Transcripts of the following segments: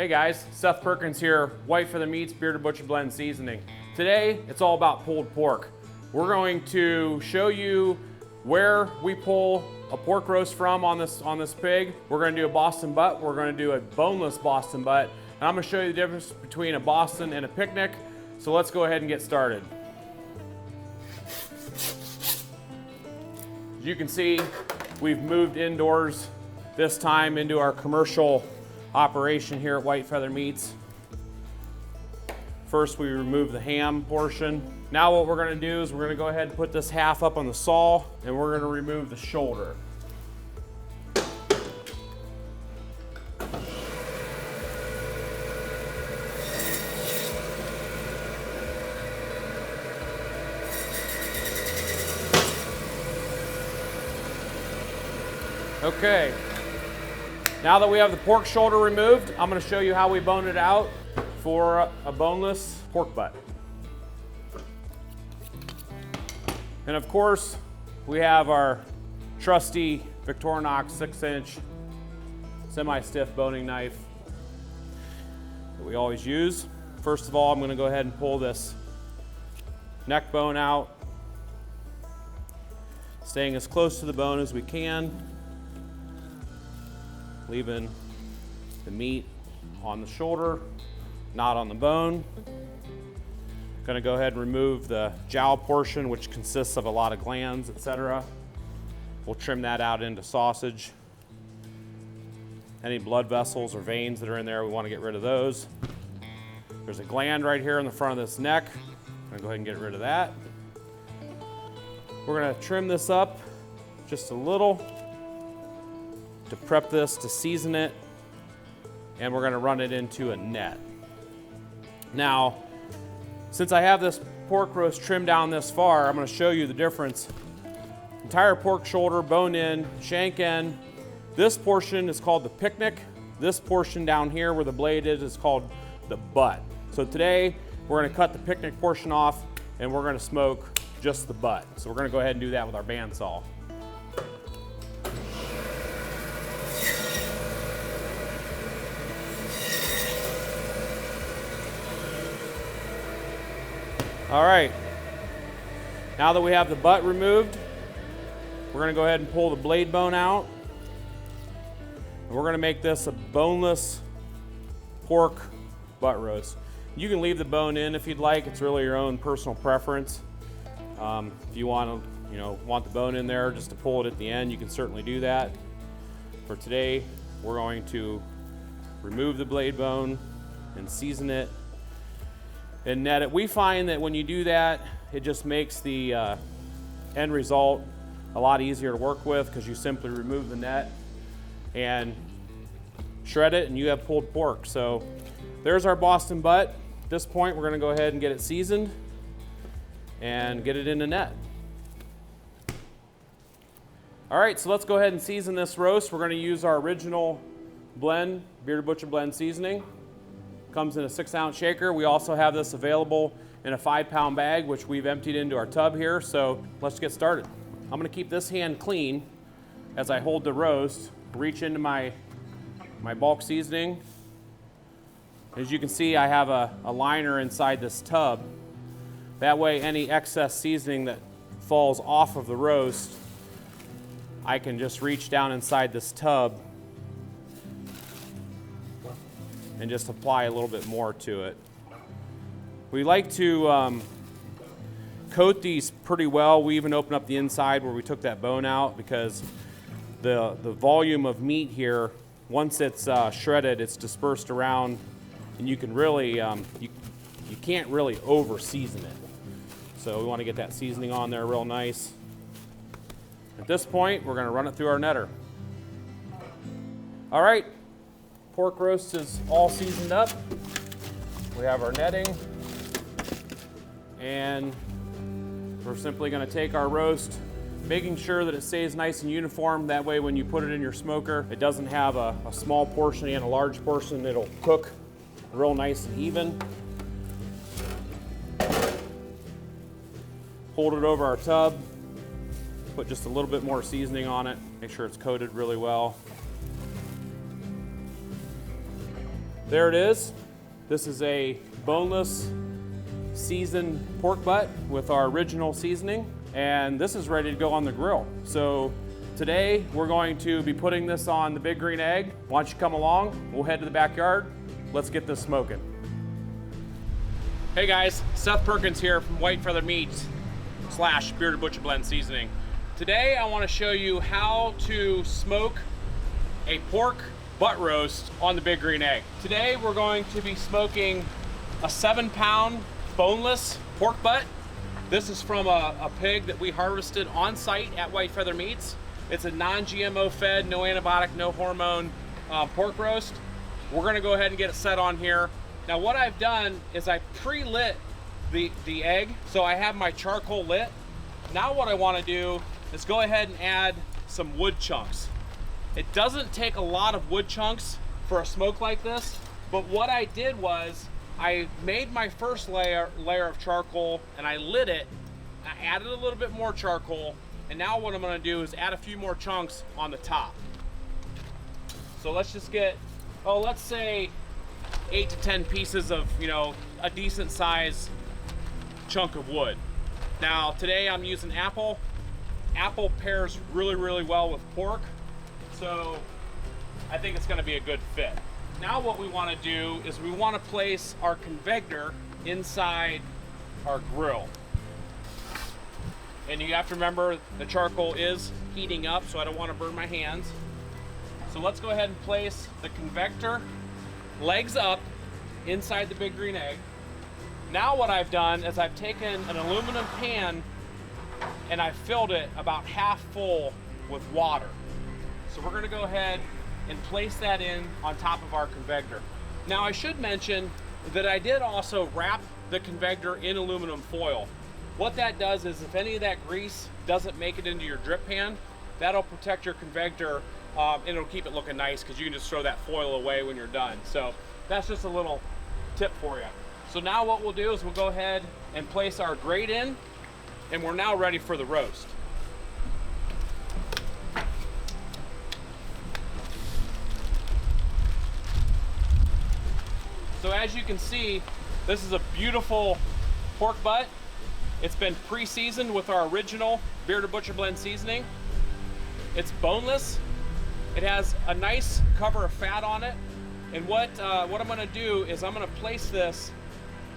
Hey guys, Seth Perkins here, White Feather Meats Bearded Butcher Blend Seasoning. Today, it's all about pulled pork. We're going to show you where we pull a pork roast from on this pig. We're going to do a Boston butt. We're going to do a boneless Boston butt. And I'm going to show you the difference between a Boston and a picnic. So let's go ahead and get started. As you can see, we've moved indoors this time into our commercial operation here at White Feather Meats. First, we remove the ham portion. Now what we're going to do is we're going to go ahead and put this half up on the saw, and we're going to remove the shoulder. Okay. Now that we have the pork shoulder removed, I'm going to show you how we bone it out for a boneless pork butt. And of course, we have our trusty Victorinox 6-inch semi-stiff boning knife that we always use. First of all, I'm going to go ahead and pull this neck bone out, staying as close to the bone as we can, leaving the meat on the shoulder, not on the bone. Going to go ahead and remove the jowl portion, which consists of a lot of glands, etc. We'll trim that out into sausage. Any blood vessels or veins that are in there, we want to get rid of those. There's a gland right here in the front of this neck. I'm going to go ahead and get rid of that. We're going to trim this up just a little to prep this, to season it, and we're going to run it into a net. Now, since I have this pork roast trimmed down this far, I'm going to show you the difference. Entire pork shoulder, bone in, shank end. This portion is called the picnic. This portion down here where the blade is called the butt. So today, we're going to cut the picnic portion off and we're going to smoke just the butt. So we're going to go ahead and do that with our bandsaw. All right, now that we have the butt removed, we're gonna go ahead and pull the blade bone out. And we're gonna make this a boneless pork butt roast. You can leave the bone in if you'd like. It's really your own personal preference. If you want the bone in there just to pull it at the end, you can certainly do that. For today, we're going to remove the blade bone and season it and net it. We find that when you do that, it just makes the end result a lot easier to work with because you simply remove the net and shred it and you have pulled pork. So there's our Boston butt. At this point, we're going to go ahead and get it seasoned and get it in a net. All right, so let's go ahead and season this roast. We're going to use our original blend, Bearded Butcher Blend seasoning. Comes in a 6-ounce shaker. We also have this available in a 5-pound bag, which we've emptied into our tub here. So let's get started. I'm gonna keep this hand clean as I hold the roast, reach into my bulk seasoning. As you can see, I have a liner inside this tub. That way, any excess seasoning that falls off of the roast, I can just reach down inside this tub and just apply a little bit more to it. We like to coat these pretty well. We even open up the inside where we took that bone out because the volume of meat here, once it's shredded, it's dispersed around, and you can really, you can't really over season it. So we want to get that seasoning on there real nice. At this point, we're going to run it through our netter. All right. Pork roast is all seasoned up. We have our netting, and we're simply going to take our roast, making sure that it stays nice and uniform. That way when you put it in your smoker, it doesn't have a small portion and a large portion. It'll cook real nice and even. Hold it over our tub, put just a little bit more seasoning on it, make sure it's coated really well. There it is. This is a boneless seasoned pork butt with our original seasoning, and this is ready to go on the grill. So today we're going to be putting this on the Big Green Egg. Why don't you come along? We'll head to the backyard. Let's get this smoking. Hey guys, Seth Perkins here from White Feather Meats / Bearded Butcher Blend Seasoning. Today I want to show you how to smoke a pork butt roast on the Big Green Egg. Today we're going to be smoking a 7-pound boneless pork butt. This is from a pig that we harvested on site at White Feather Meats. It's a non-GMO fed, no antibiotic, no hormone pork roast. We're gonna go ahead and get it set on here. Now what I've done is I pre-lit the egg, so I have my charcoal lit. Now what I wanna do is go ahead and add some wood chunks. It doesn't take a lot of wood chunks for a smoke like this, but what I did was I made my first layer of charcoal and I lit it. I added a little bit more charcoal, and now what I'm gonna do is add a few more chunks on the top. So let's just get, let's say 8 to 10 pieces of, a decent size chunk of wood. Now today I'm using apple. Apple pairs really, really well with pork, so I think it's gonna be a good fit. Now what we wanna do is we wanna place our convector inside our grill. And you have to remember the charcoal is heating up, so I don't wanna burn my hands. So let's go ahead and place the convector legs up inside the Big Green Egg. Now what I've done is I've taken an aluminum pan and I filled it about half full with water. So we're gonna go ahead and place that in on top of our convector. Now I should mention that I did also wrap the convector in aluminum foil. What that does is if any of that grease doesn't make it into your drip pan, that'll protect your convector and it'll keep it looking nice because you can just throw that foil away when you're done. So that's just a little tip for you. So now what we'll do is we'll go ahead and place our grate in, and we're now ready for the roast. So as you can see, this is a beautiful pork butt. It's been pre-seasoned with our original Bearded Butcher Blend seasoning. It's boneless. It has a nice cover of fat on it. And what I'm gonna do is I'm gonna place this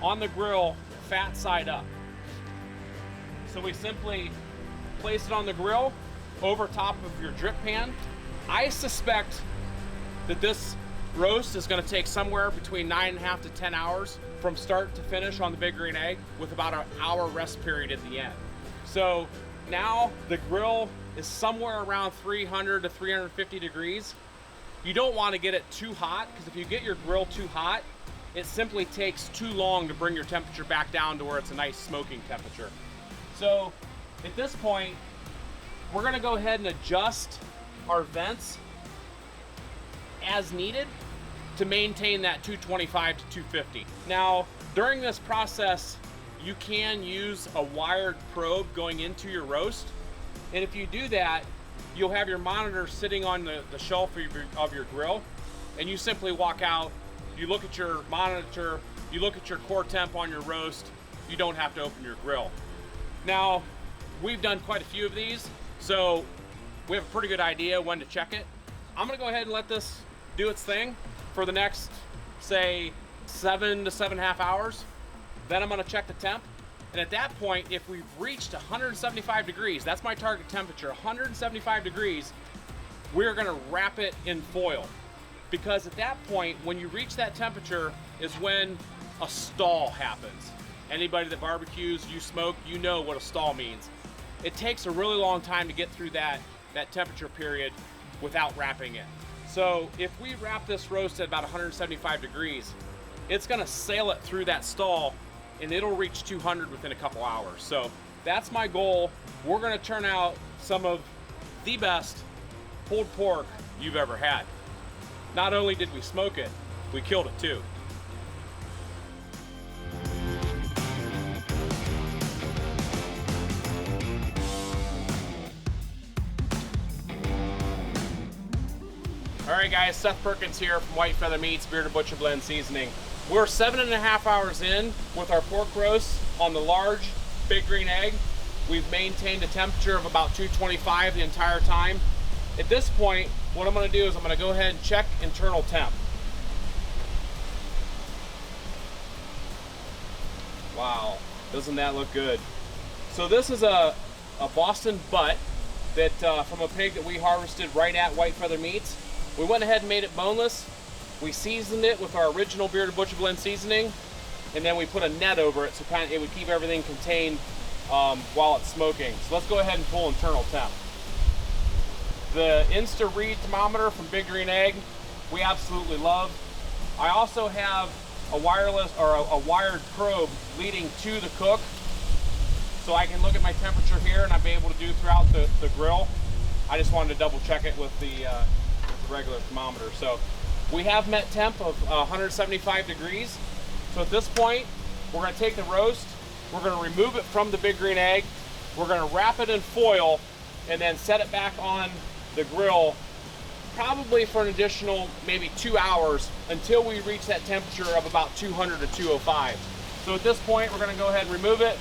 on the grill fat side up. So we simply place it on the grill over top of your drip pan. I suspect that this roast is gonna take somewhere between 9.5 to 10 hours from start to finish on the Big Green Egg, with about an hour rest period at the end. So now the grill is somewhere around 300 to 350 degrees. You don't wanna get it too hot, because if you get your grill too hot, it simply takes too long to bring your temperature back down to where it's a nice smoking temperature. So at this point, we're gonna go ahead and adjust our vents as needed to maintain that 225 to 250. Now, during this process, you can use a wired probe going into your roast. And if you do that, you'll have your monitor sitting on the shelf of your grill, and you simply walk out, you look at your monitor, you look at your core temp on your roast, you don't have to open your grill. Now, we've done quite a few of these, so we have a pretty good idea when to check it. I'm gonna go ahead and let this do its thing for the next, say, 7 to 7.5 hours. Then I'm gonna check the temp. And at that point, if we've reached 175 degrees, that's my target temperature, 175 degrees, we're gonna wrap it in foil. Because at that point, when you reach that temperature is when a stall happens. Anybody that barbecues, you smoke, you know what a stall means. It takes a really long time to get through that temperature period without wrapping it. So if we wrap this roast at about 175 degrees, it's gonna sail it through that stall and it'll reach 200 within a couple hours. So that's my goal. We're gonna turn out some of the best pulled pork you've ever had. Not only did we smoke it, we killed it too. All right, guys. guys, Seth Perkins here from White Feather Meats Bearded Butcher Blend Seasoning. We're 7.5 hours in with our pork roast on the large Big Green Egg. We've maintained a temperature of about 225 the entire time. At this point, what I'm going to do is I'm going to go ahead and check internal temp. Wow, doesn't that look good? So this is a Boston butt that from a pig that we harvested right at White Feather Meats. We went ahead and made it boneless. We seasoned it with our original Bearded Butcher Blend seasoning, and then we put a net over it so it would keep everything contained while it's smoking. So let's go ahead and pull internal temp. The Insta Read thermometer from Big Green Egg, we absolutely love. I also have a wireless or a wired probe leading to the cook, so I can look at my temperature here and I'll be able to do throughout the grill. I just wanted to double check it with the regular thermometer. So we have met temp of 175 degrees. So at this point, we're going to take the roast, we're going to remove it from the Big Green Egg, we're going to wrap it in foil, and then set it back on the grill probably for an additional maybe 2 hours until we reach that temperature of about 200 to 205. So at this point, we're going to go ahead and remove it.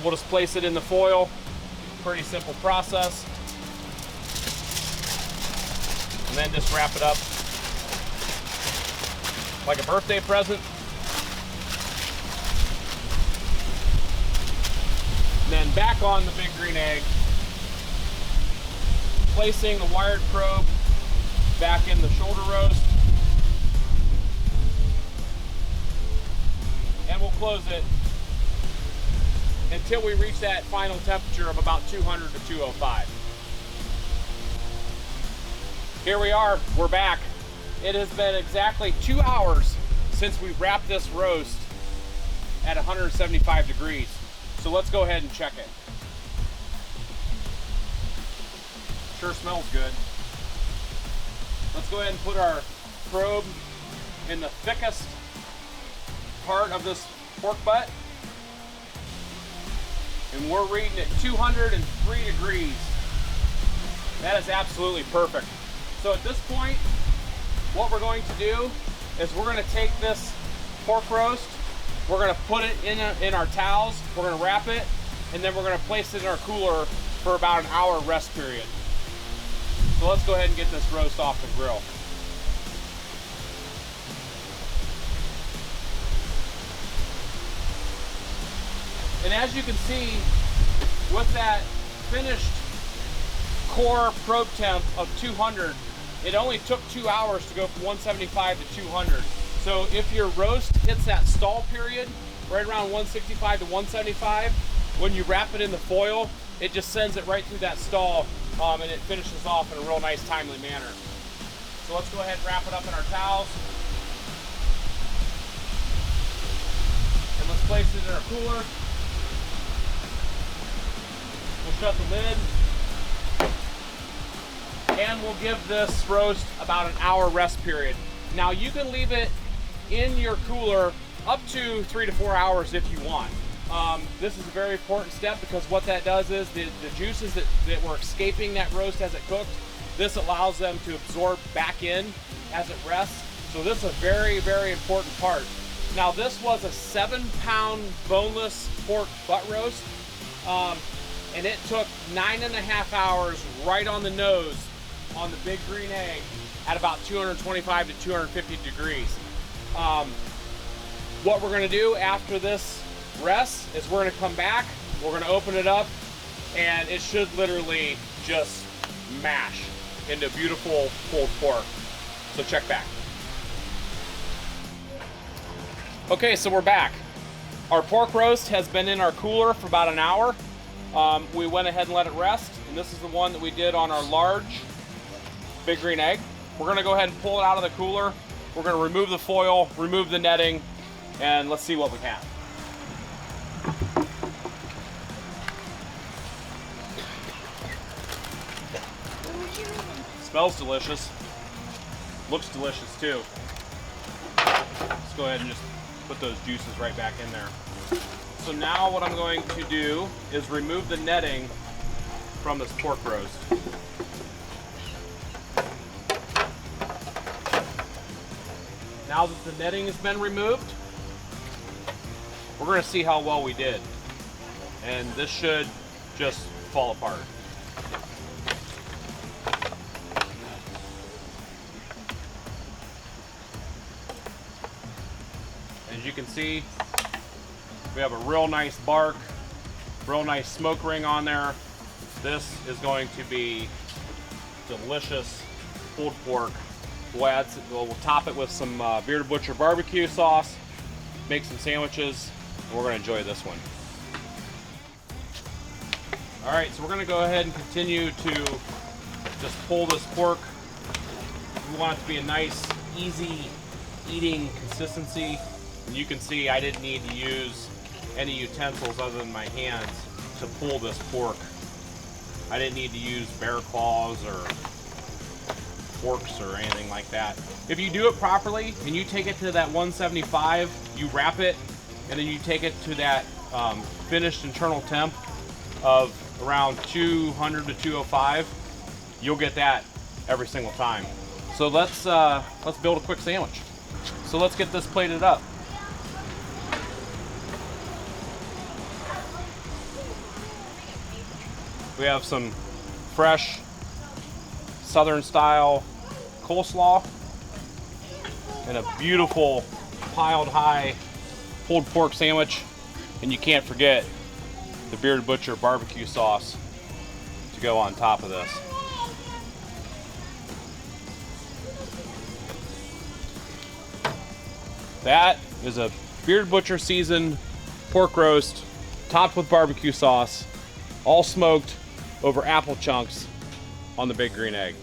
We'll just place it in the foil. Pretty simple process. And then just wrap it up like a birthday present. And then back on the Big Green Egg, placing the wired probe back in the shoulder roast. And we'll close it until we reach that final temperature of about 200 to 205. Here we are, we're back. It has been exactly 2 hours since we wrapped this roast at 175 degrees. So let's go ahead and check it. Sure smells good. Let's go ahead and put our probe in the thickest part of this pork butt. And we're reading at 203 degrees. That is absolutely perfect. So at this point, what we're going to do is we're going to take this pork roast, we're going to put it in our towels, we're going to wrap it, and then we're going to place it in our cooler for about an hour rest period. So let's go ahead and get this roast off the grill. And as you can see, with that finished core probe temp of 200, it only took 2 hours to go from 175 to 200. So if your roast hits that stall period, right around 165 to 175, when you wrap it in the foil, it just sends it right through that stall, and it finishes off in a real nice, timely manner. So let's go ahead and wrap it up in our towels. And let's place it in our cooler. We'll shut the lid. And we'll give this roast about an hour rest period. Now you can leave it in your cooler up to 3 to 4 hours if you want. This is a very important step because what that does is the juices that were escaping that roast as it cooked, this allows them to absorb back in as it rests. So this is a very, very important part. Now this was a 7-pound boneless pork butt roast, and it took 9.5 hours right on the nose on the Big Green Egg at about 225 to 250 degrees. What we're gonna do after this rest is we're gonna come back, we're gonna open it up, and it should literally just mash into beautiful pulled pork. So check back. Okay, so we're back. Our pork roast has been in our cooler for about an hour. We went ahead and let it rest, and this is the one that we did on our large Big Green Egg. We're gonna go ahead and pull it out of the cooler. We're gonna remove the foil, remove the netting, and let's see what we have. Smells delicious. Looks delicious too. Let's go ahead and just put those juices right back in there. So now what I'm going to do is remove the netting from this pork roast. Now that the netting has been removed, we're gonna see how well we did. And this should just fall apart. As you can see, we have a real nice bark, real nice smoke ring on there. This is going to be delicious pulled pork. We'll top it with some Bearded Butcher barbecue sauce, make some sandwiches, and we're gonna enjoy this one. All right, so we're gonna go ahead and continue to just pull this pork. We want it to be a nice, easy eating consistency. And you can see I didn't need to use any utensils other than my hands to pull this pork. I didn't need to use bear claws or forks or anything like that. If you do it properly and you take it to that 175, you wrap it, and then you take it to that finished internal temp of around 200 to 205, you'll get that every single time. So let's build a quick sandwich. So let's get this plated up. We have some fresh Southern style coleslaw and a beautiful piled high pulled pork sandwich. And you can't forget the Bearded Butcher barbecue sauce to go on top of this. That is a Bearded Butcher seasoned pork roast topped with barbecue sauce, all smoked over apple chunks on the Big Green Egg.